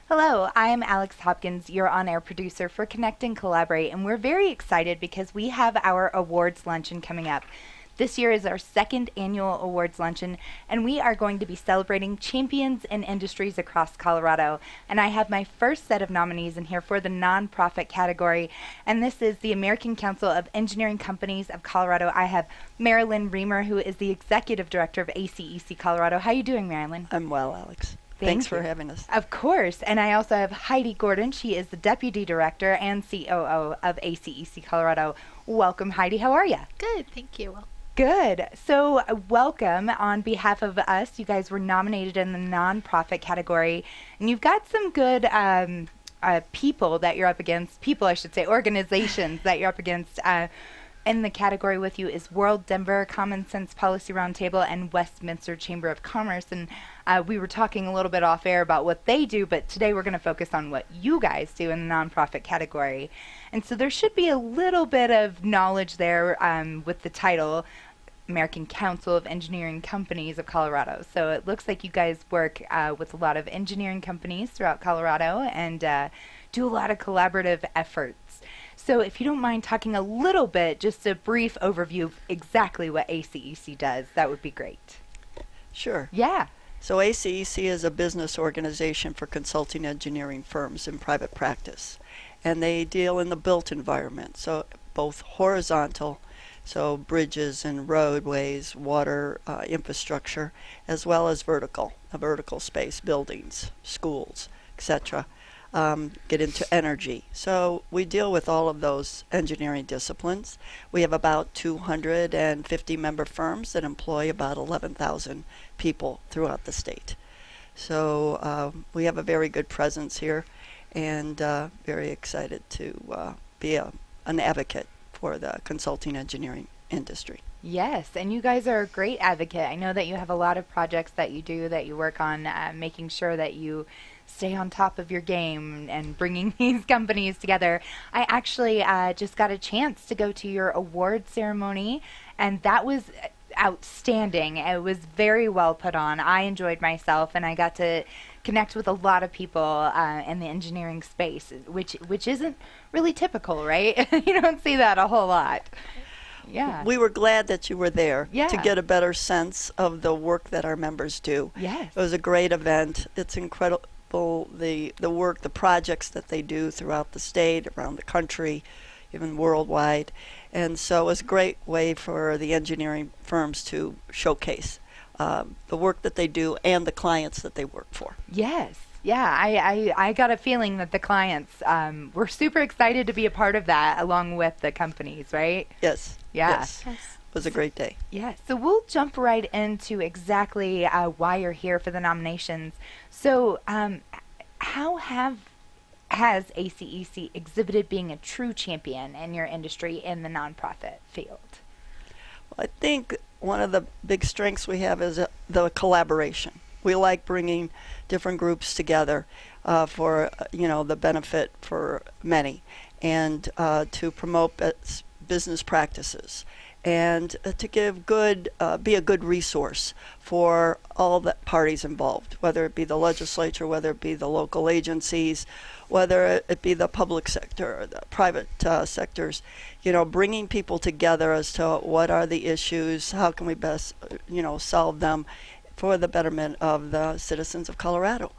Hello, I'm Alex Hopkins, your on-air producer for Connect and Collaborate, and we're very excited because we have our Awards Luncheon coming up. This year is our second annual Awards Luncheon, and we are going to be celebrating champions in industries across Colorado. And I have my first set of nominees in here for the nonprofit category, and this is the American Council of Engineering Companies of Colorado. I have Marilen Reimer, who is the Executive Director of ACEC Colorado. How are you doing, Marilen? I'm well, Alex. Thank Thanks you. for having us. Of course. And I also have Heidi Gordon. She is the Deputy Director and COO of ACEC Colorado. Welcome, Heidi. How are you? Good, thank you. Good. So welcome on behalf of us. You guys were nominated in the nonprofit category, and you've got some good people that you're up against. People, I should say, organizations that you're up against. In the category with you is World Denver Common Sense Policy Roundtable and Westminster Chamber of Commerce. And we were talking a little bit off air about what they do, but today we're going to focus on what you guys do in the nonprofit category. And so there should be a little bit of knowledge there with the title, American Council of Engineering Companies of Colorado. So it looks like you guys work with a lot of engineering companies throughout Colorado and do a lot of collaborative efforts. So if you don't mind talking a little bit, just a brief overview of exactly what ACEC does, that would be great. Sure. Yeah. So ACEC is a business organization for consulting engineering firms in private practice. And they deal in the built environment, so both horizontal, so bridges and roadways, water infrastructure, as well as vertical, a vertical space, buildings, schools, etc. Get into energy. So we deal with all of those engineering disciplines. We have about 250 member firms that employ about 11,000 people throughout the state. So we have a very good presence here, and very excited to be an advocate for the consulting engineering industry. Yes, and you guys are a great advocate. I know that you have a lot of projects that you do, that you work on making sure that you stay on top of your game and bringing these companies together. I actually just got a chance to go to your award ceremony, and that was outstanding. It was very well put on. I enjoyed myself, and I got to connect with a lot of people in the engineering space, which isn't really typical, right? You don't see that a whole lot. Yeah. We were glad that you were there Yeah. to get a better sense of the work that our members do. Yes. It was a great event. It's incredible, the work, the projects that they do throughout the state, around the country, even worldwide. And so it was a great way for the engineering firms to showcase the work that they do and the clients that they work for. Yes. Yeah, I got a feeling that the clients were super excited to be a part of that along with the companies, right? Yes. Yeah. Yes. It was a great day. Yeah, so we'll jump right into exactly why you're here for the nominations. So how has ACEC exhibited being a true champion in your industry in the nonprofit field? Well, I think one of the big strengths we have is the collaboration. We like bringing different groups together for the benefit for many, and to promote business practices, and to give be a good resource for all the parties involved, whether it be the legislature, whether it be the local agencies, whether it be the public sector or the private sectors, bringing people together as to what are the issues, how can we best, solve them for the betterment of the citizens of Colorado.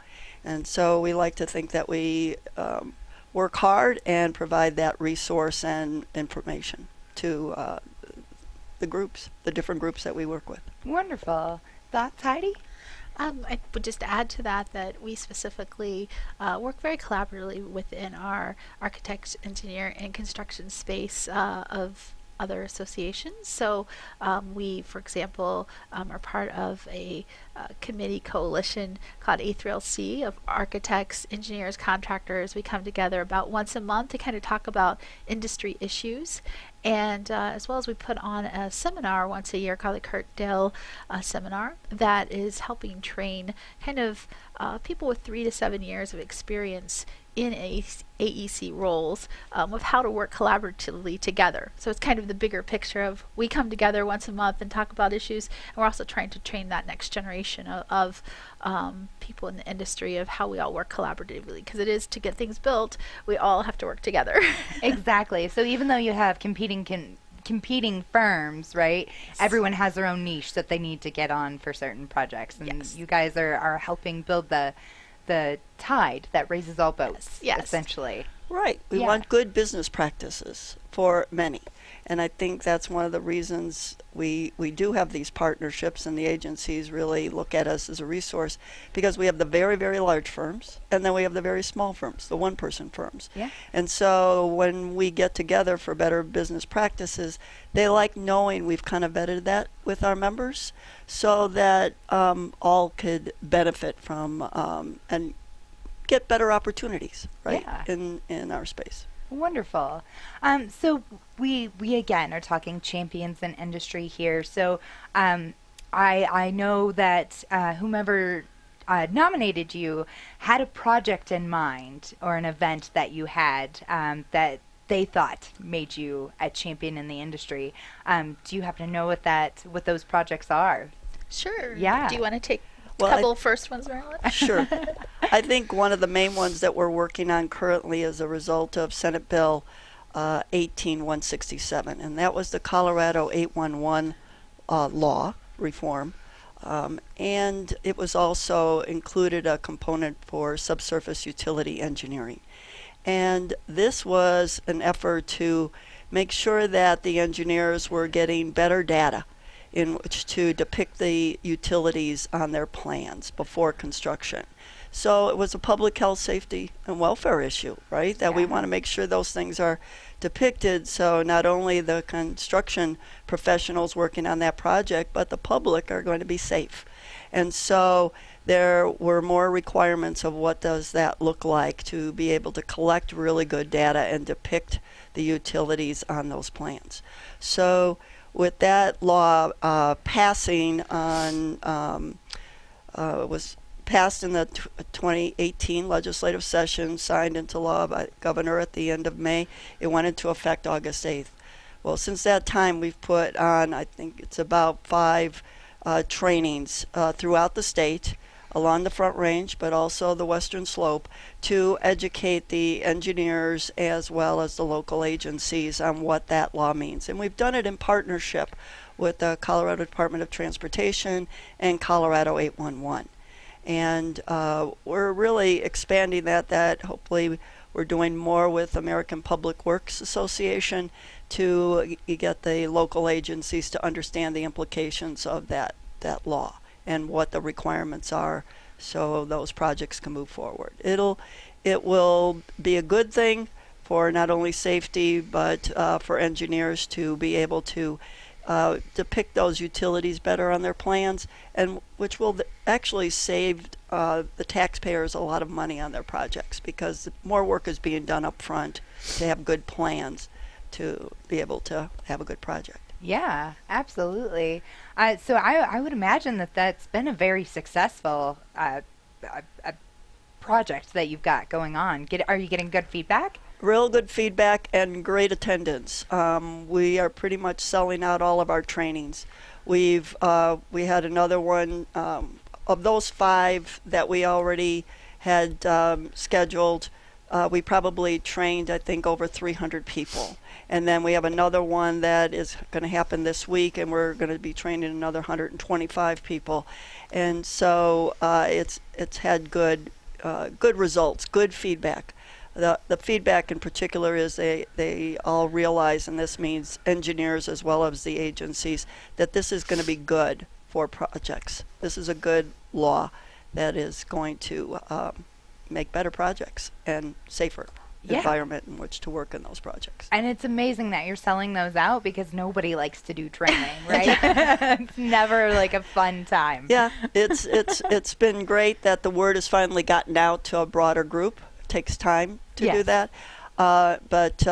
And so we like to think that we work hard and provide that resource and information to the different groups that we work with. Wonderful. Thoughts, Heidi? I would just add to that we specifically work very collaboratively within our architect, engineer, and construction space of other associations. So we, for example, are part of a committee coalition called A3LC of architects, engineers, contractors. We come together about once a month to kind of talk about industry issues. And as well as we put on a seminar once a year called the Kurt Dell seminar that is helping train kind of people with 3 to 7 years of experience in AEC roles of how to work collaboratively together. So it's kind of the bigger picture of we come together once a month and talk about issues, and we're also trying to train that next generation of people in the industry of how we all work collaboratively, because it is to get things built, we all have to work together. Exactly. So even though you have competing firms, right? Yes. Everyone has their own niche that they need to get on for certain projects, and Yes. you guys are helping build the tide that raises all boats, Yes. essentially. Right. We Yeah. want good business practices for many. And I think that's one of the reasons we do have these partnerships, and the agencies really look at us as a resource, because we have the very, very large firms, and then we have the very small firms, the one-person firms. Yeah. And so when we get together for better business practices, they like knowing we've kind of vetted that with our members, so that all could benefit from and get better opportunities, right, Yeah. in our space. Wonderful. So we again are talking champions in industry here. So I know that whomever nominated you had a project in mind, or an event that you had that they thought made you a champion in the industry. Do you happen to know what those projects are? Sure. Yeah. Do you want to take Well, couple first ones, Marilen? Sure. I think one of the main ones that we're working on currently is a result of Senate Bill 18167, and that was the Colorado 811 law reform. And it was also included a component for subsurface utility engineering. And this was an effort to make sure that the engineers were getting better data in which to depict the utilities on their plans before construction. So it was a public health, safety, and welfare issue, right? That we Yeah. want to make sure those things are depicted, so not only the construction professionals working on that project, but the public are going to be safe. And so there were more requirements of what does that look like to be able to collect really good data and depict the utilities on those plans. So with that law passing on, was passed in the 2018 legislative session, signed into law by the governor at the end of May. It went into effect August 8th. Well, since that time, we've put on, I think it's about 5 trainings throughout the state, along the Front Range, but also the Western Slope, to educate the engineers as well as the local agencies on what that law means. And we've done it in partnership with the Colorado Department of Transportation and Colorado 811. And we're really expanding that hopefully we're doing more with American Public Works Association to get the local agencies to understand the implications of that law and what the requirements are, so those projects can move forward. It will be a good thing for not only safety, but for engineers to be able to depict those utilities better on their plans, and which will actually save the taxpayers a lot of money on their projects, because more work is being done up front to have good plans to be able to have a good project. Yeah, absolutely. So I would imagine that that's been a very successful project that you've got going on. Are you getting good feedback? Real good feedback and great attendance. We are pretty much selling out all of our trainings. We had another one of those 5 that we already had scheduled. We probably trained, I think, over 300 people. And then we have another one that is going to happen this week, and we're going to be training another 125 people. And so it's had good results, good feedback. The feedback in particular is they all realize, and this means engineers as well as the agencies, that this is going to be good for projects. This is a good law that is going to make better projects and safer environment in which to work in those projects. And it's amazing that you're selling those out, because nobody likes to do training, right? It's never like a fun time. Yeah, it's been great that the word has finally gotten out to a broader group. It takes time to do that. But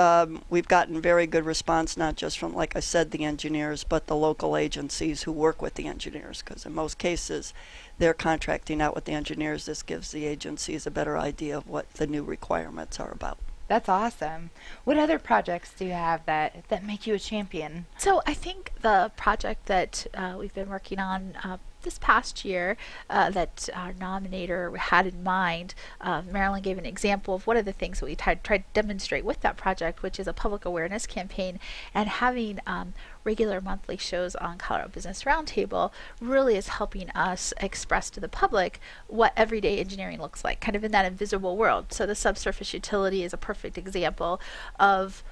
we've gotten very good response, not just from, like I said, the engineers, but the local agencies who work with the engineers, because in most cases they're contracting out with the engineers. This gives the agencies a better idea of what the new requirements are about. That's awesome. What other projects do you have that make you a champion? So I think the project that we've been working on this past year that our nominator had in mind, Marilen gave an example of one of the things that we tried to demonstrate with that project, which is a public awareness campaign, and having regular monthly shows on Colorado Business Roundtable really is helping us express to the public what everyday engineering looks like, kind of in that invisible world. So the subsurface utility is a perfect example of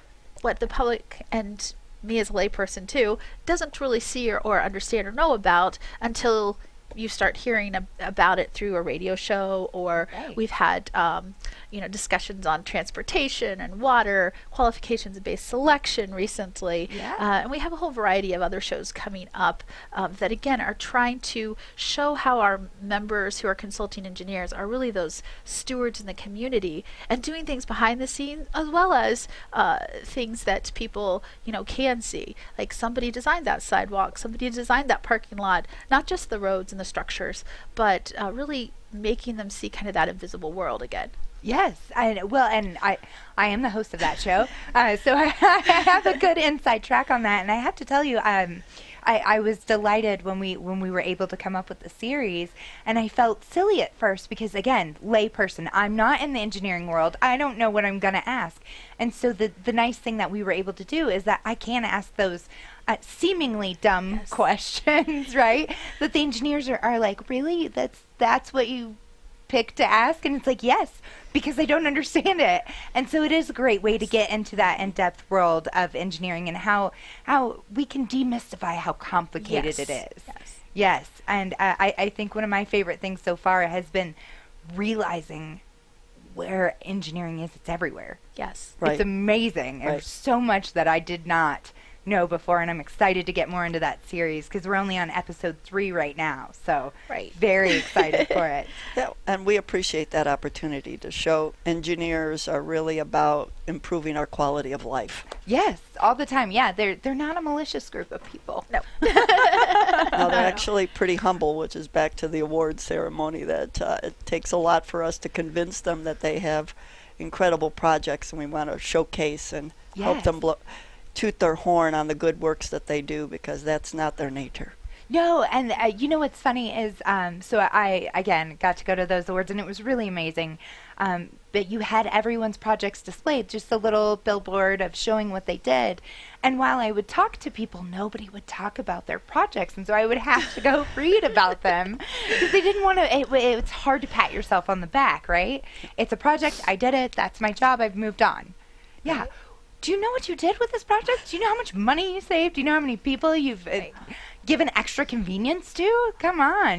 what the public, and me as a layperson too, doesn't really see or understand or know about until you start hearing about it through a radio show, or we've had discussions on transportation and water, qualifications-based selection recently, and we have a whole variety of other shows coming up that again are trying to show how our members who are consulting engineers are really those stewards in the community and doing things behind the scenes as well as things that people can see, like somebody designed that sidewalk, somebody designed that parking lot, not just the roads and the structures, but really making them see kind of that invisible world again. Yes, and I am the host of that show, so I have a good inside track on that. And I have to tell you, I was delighted when we were able to come up with the series, and I felt silly at first because, again, layperson, I'm not in the engineering world. I don't know what I'm going to ask. And so the nice thing that we were able to do is that I can ask those seemingly dumb questions, right? That the engineers are like, really? That's what you picked to ask? And it's like, yes, because I don't understand it. And so it is a great way to get into that in-depth world of engineering and how we can demystify how complicated it is. Yes. And I think one of my favorite things so far has been realizing where engineering is. It's everywhere. Yes. Right. It's amazing. Right. There's so much that I did not know before, and I'm excited to get more into that series because we're only on episode 3 right now, so very excited for it. Yeah, and we appreciate that opportunity to show engineers are really about improving our quality of life. Yes, all the time. Yeah, they're not a malicious group of people. No. No, they're actually pretty humble, which is back to the award ceremony, that it takes a lot for us to convince them that they have incredible projects, and we want to showcase and help them toot their horn on the good works that they do, because that's not their nature. No, and what's funny is, so I, again, got to go to those awards, and it was really amazing. But you had everyone's projects displayed, just a little billboard of showing what they did. And while I would talk to people, nobody would talk about their projects, and so I would have to go read about them because they didn't want to. It's hard to pat yourself on the back, right? It's a project. I did it. That's my job. I've moved on. Yeah. Do you know what you did with this project? Do you know how much money you saved? Do you know how many people you've given extra convenience to? Come on,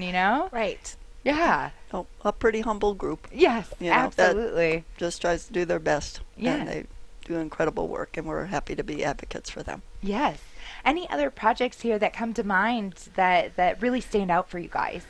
Right. Yeah. Oh, a pretty humble group. Yes, absolutely. That just tries to do their best. Yeah. And they do incredible work, and we're happy to be advocates for them. Yes. Any other projects here that come to mind that really stand out for you guys?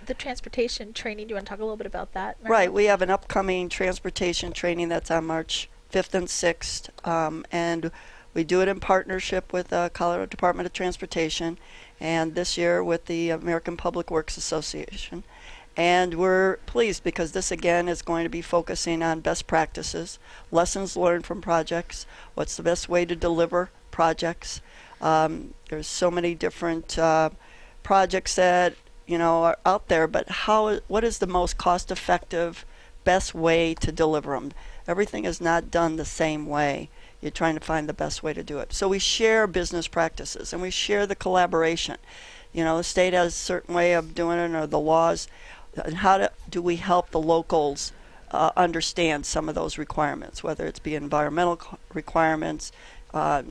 The transportation training. Do you want to talk a little bit about that, Marilen? Right. We have an upcoming transportation training that's on March 5th and 6th, and we do it in partnership with the Colorado Department of Transportation, and this year with the American Public Works Association. And we're pleased because this again is going to be focusing on best practices, lessons learned from projects, what's the best way to deliver projects. There's so many different projects that are out there, but what is the most cost-effective, best way to deliver them? Everything is not done the same way. You're trying to find the best way to do it. So we share business practices, and we share the collaboration. The state has a certain way of doing it, or the laws. And how do we help the locals understand some of those requirements, whether it's be environmental requirements,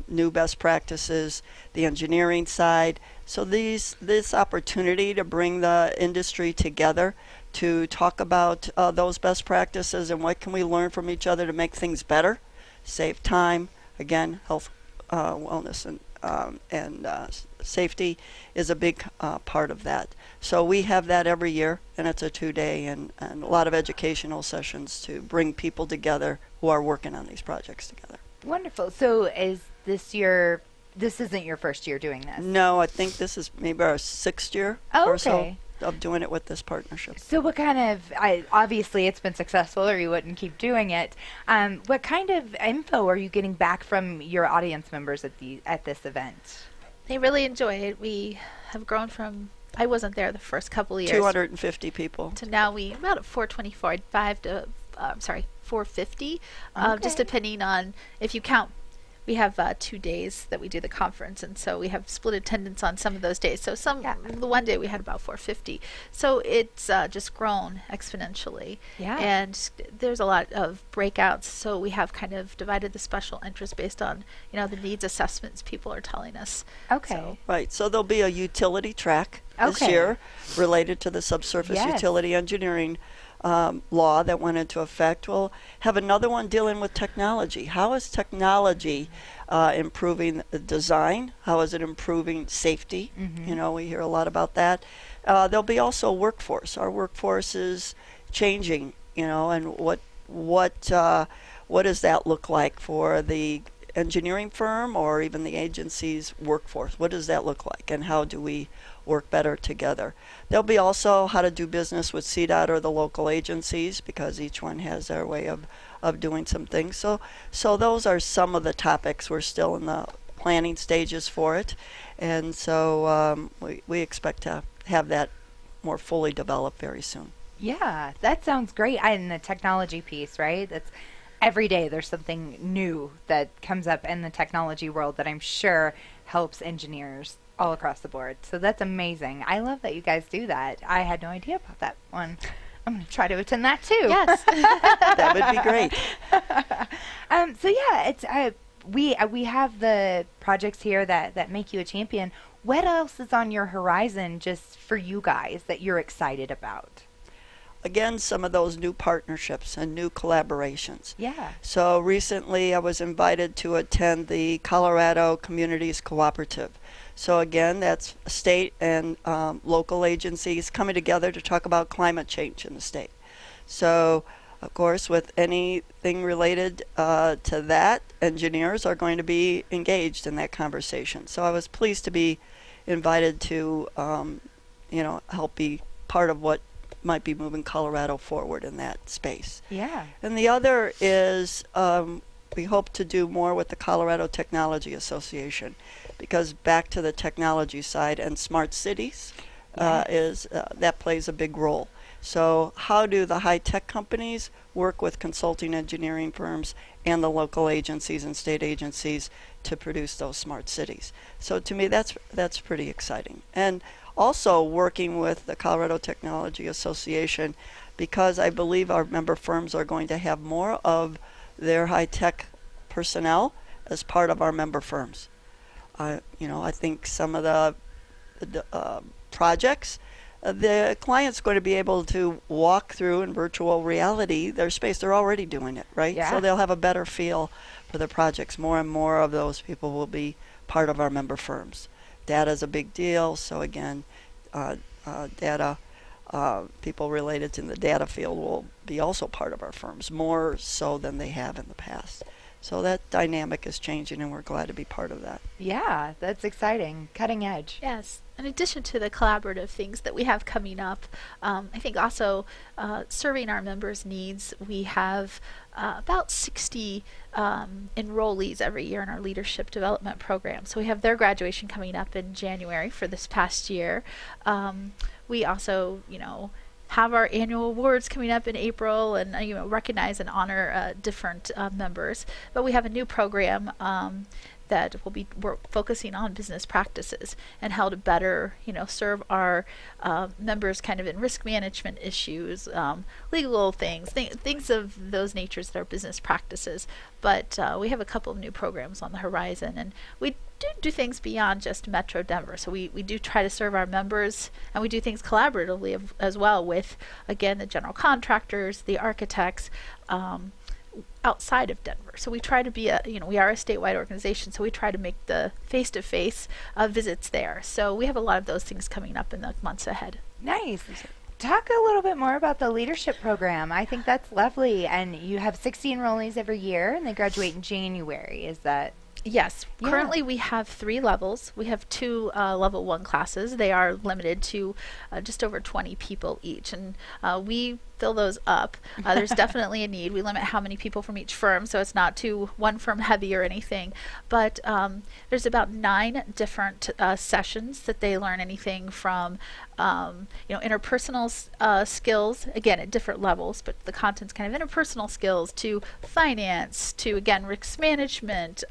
new best practices, the engineering side. So this opportunity to bring the industry together to talk about those best practices and what can we learn from each other to make things better, save time, again, health, wellness, and safety is a big part of that. So we have that every year, and it's a 2-day and a lot of educational sessions to bring people together who are working on these projects together. Wonderful. So is this isn't your first year doing this? No, I think this is maybe our 6th year or so of doing it with this partnership. So what kind of, obviously it's been successful or you wouldn't keep doing it. What kind of info are you getting back from your audience members at this event? They really enjoy it. We have grown from, I wasn't there the first couple of years. 250 people. To now we about at 425 to, 450, just depending on if you count. We have 2 days that we do the conference, and so we have split attendance on some of those days. So the one day we had about 450. So it's just grown exponentially. Yeah. And there's a lot of breakouts. So we have kind of divided the special interest based on, the needs assessments people are telling us. Okay. So. Right. So there'll be a utility track this year related to the subsurface utility engineering law that went into effect. We'll have another one dealing with technology. How is technology improving the design? How is it improving safety? Mm-hmm. We hear a lot about that. There'll be also workforce. Our workforce is changing, and what does that look like for the engineering firm or even the agency's workforce? What does that look like, and how do we work better together? There'll be also how to do business with CDOT or the local agencies, because each one has their way of doing some things. So those are some of the topics. We're still in the planning stages for it, and so we expect to have that more fully developed very soon. Yeah, that sounds great. And the technology piece, right? That's every day there's something new that comes up in the technology world that I'm sure helps engineers all across the board. So that's amazing. I love that you guys do that. I had no idea about that one. I'm going to try to attend that too. Yes. That would be great. So yeah, it's we have the projects here that make you a champion. What else is on your horizon just for you guys that you're excited about? Again, some of those new partnerships and new collaborations. Yeah. So recently I was invited to attend the Colorado Communities Cooperative. So again, that's state and local agencies coming together to talk about climate change in the state. So, of course, with anything related to that, engineers are going to be engaged in that conversation. So I was pleased to be invited to, help be part of what might be moving Colorado forward in that space. Yeah. And the other is we hope to do more with the Colorado Technology Association, because back to the technology side and smart cities that plays a big role. So how do the high-tech companies work with consulting engineering firms and the local agencies and state agencies to produce those smart cities? So to me, that's pretty exciting. And also working with the Colorado Technology Association, because I believe our member firms are going to have more of their high-tech personnel as part of our member firms. I think some of the projects, the client's going to be able to walk through in virtual reality their space. They're already doing it, right? Yeah. So they'll have a better feel for the projects. More and more of those people will be part of our member firms. Data is a big deal. So again, data, people related to the data field will be also part of our firms, more so than they have in the past. So that dynamic is changing, and we're glad to be part of that. Yeah, that's exciting. Cutting edge. Yes. In addition to the collaborative things that we have coming up, I think also serving our members' needs, we have about 60 enrollees every year in our leadership development program. So we have their graduation coming up in January for this past year. We also, have our annual awards coming up in April, and recognize and honor different members. But we have a new program that we're focusing on business practices and how to better serve our members kind of in risk management issues, legal things of those natures that are business practices. But we have a couple of new programs on the horizon, and we do things beyond just Metro Denver. So we do try to serve our members, and we do things collaboratively as well with, again, the general contractors, the architects, outside of Denver. So we try to be we are a statewide organization, so we try to make the face-to-face visits there. So we have a lot of those things coming up in the months ahead. Nice. Talk a little bit more about the leadership program. I think that's lovely. And you have 60 enrollees every year, and they graduate in January. Is that? Yes. Yeah. Currently we have 3 levels. We have 2 level 1 classes. They are limited to just over 20 people each, and we fill those up. There's definitely a need. We limit how many people from each firm, so it's not too one firm heavy or anything. But there's about 9 different sessions that they learn anything from interpersonal skills, again at different levels, but the content's kind of interpersonal skills, to finance, to again risk management,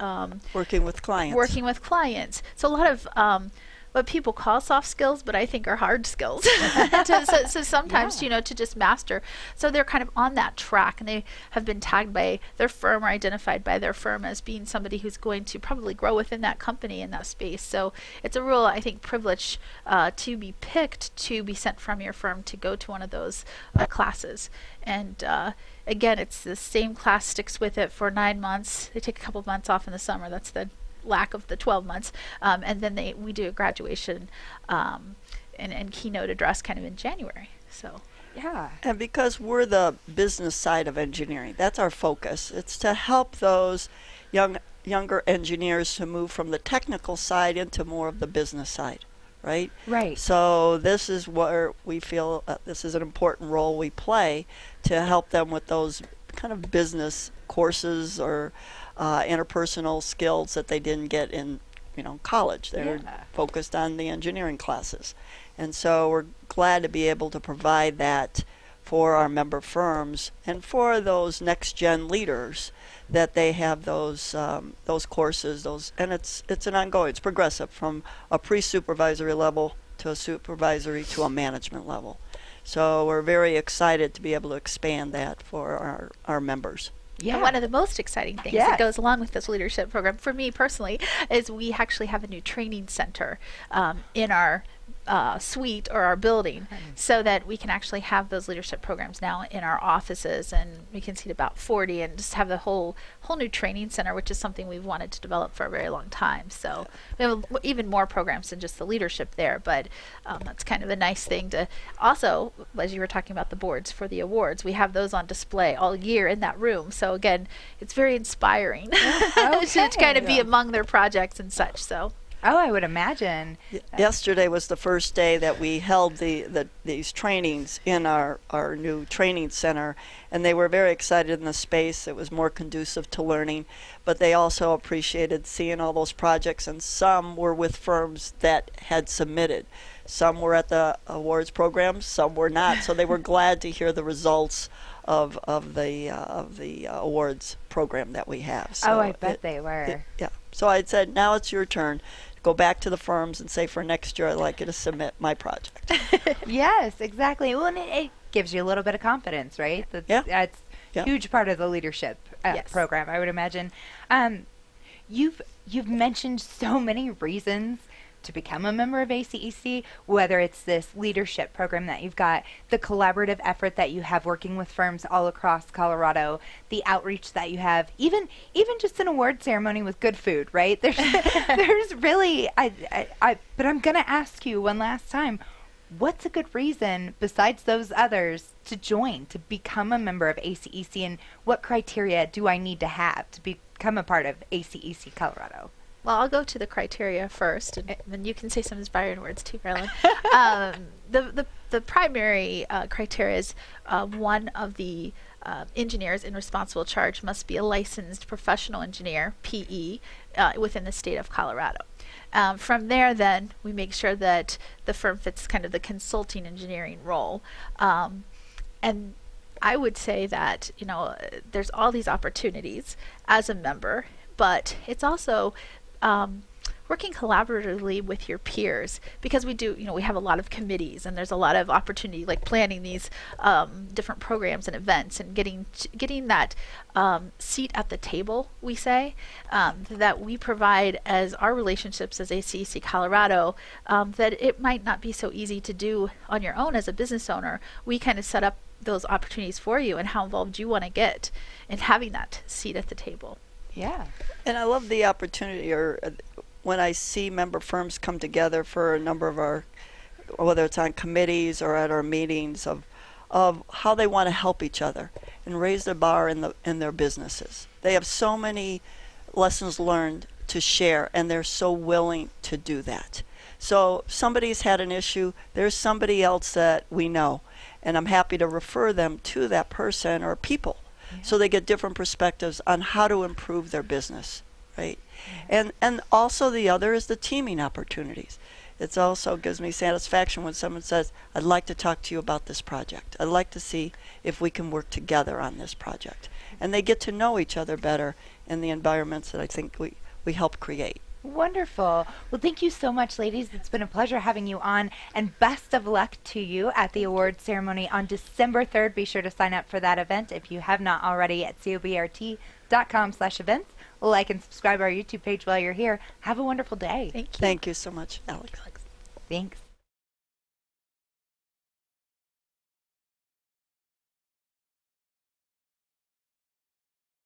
working with clients. So a lot of what people call soft skills, but I think are hard skills. So sometimes, to just master. So they're kind of on that track, and they have been tagged by their firm or identified by their firm as being somebody who's going to probably grow within that company in that space. So it's a real, I think, privilege to be picked to be sent from your firm to go to one of those classes. And again, it's the same class sticks with it for 9 months. They take a couple of months off in the summer. That's the lack of the 12 months, and then we do a graduation and keynote address kind of in January. So Yeah. And because we're the business side of engineering, that's our focus. It's to help those younger engineers to move from the technical side into more of the business side, right? Right. So this is where we feel this is an important role we play to help them with those kind of business courses or interpersonal skills that they didn't get in college. They're focused on the engineering classes. And so we're glad to be able to provide that for our member firms and for those next gen leaders, that they have those courses, and it's an ongoing, it's progressive from a pre-supervisory level to a supervisory to a management level. So we're very excited to be able to expand that for our members. Yeah. And one of the most exciting things that goes along with this leadership program, for me personally, is we actually have a new training center in our suite or our building, so that we can actually have those leadership programs now in our offices, and we can seat about 40 and just have the whole new training center, which is something we've wanted to develop for a very long time. So we have even more programs than just the leadership there, but that's kind of a nice thing to also, as you were talking about the boards for the awards, we have those on display all year in that room. So again, it's very inspiring to kind of be among their projects and such. So. Oh, I would imagine. Yesterday was the first day that we held these trainings in our new training center, and they were very excited in the space. It was more conducive to learning, but they also appreciated seeing all those projects, and some were with firms that had submitted. Some were at the awards program, some were not, so they were glad to hear the results of the awards program that we have. So I bet they were. So I said, now it's your turn. Go back to the firms and say, for next year, I'd like you to submit my project. Yes, exactly. Well, and it gives you a little bit of confidence, right? That's a huge part of the leadership program, I would imagine. You've mentioned so many reasons to become a member of ACEC, whether it's this leadership program that you've got, the collaborative effort that you have working with firms all across Colorado, the outreach that you have, even just an award ceremony with good food, right? There's really, but I'm going to ask you one last time, what's a good reason besides those others to join, to become a member of ACEC, and what criteria do I need to have to become a part of ACEC Colorado? Well, I'll go to the criteria first, and then you can say some inspiring words too, Marilen. The primary criteria is one of the engineers in responsible charge must be a licensed professional engineer, PE, within the state of Colorado. From there, then, we make sure that the firm fits kind of the consulting engineering role. And I would say that, there's all these opportunities as a member, but it's also working collaboratively with your peers, because we do, we have a lot of committees, and there's a lot of opportunity, like planning these different programs and events, and getting that seat at the table, we say, that we provide as our relationships as ACEC Colorado, that it might not be so easy to do on your own as a business owner. We kind of set up those opportunities for you and how involved you want to get in having that seat at the table. Yeah. And I love the opportunity, or when I see member firms come together for a number of our, whether it's on committees or at our meetings, of how they want to help each other and raise the bar in their businesses. They have so many lessons learned to share, and they're so willing to do that. So if somebody's had an issue, there's somebody else that we know, and I'm happy to refer them to that person or people, so they get different perspectives on how to improve their business, right? And also the other is the teaming opportunities. It also gives me satisfaction when someone says, I'd like to talk to you about this project. I'd like to see if we can work together on this project. And they get to know each other better in the environments that I think we help create. Wonderful. Well, thank you so much, ladies. It's been a pleasure having you on, and best of luck to you at the awards ceremony on December 3rd. Be sure to sign up for that event if you have not already at cobrt.com/events. Like and subscribe to our YouTube page while you're here. Have a wonderful day. Thank you. Thank you so much, Alex. Thanks.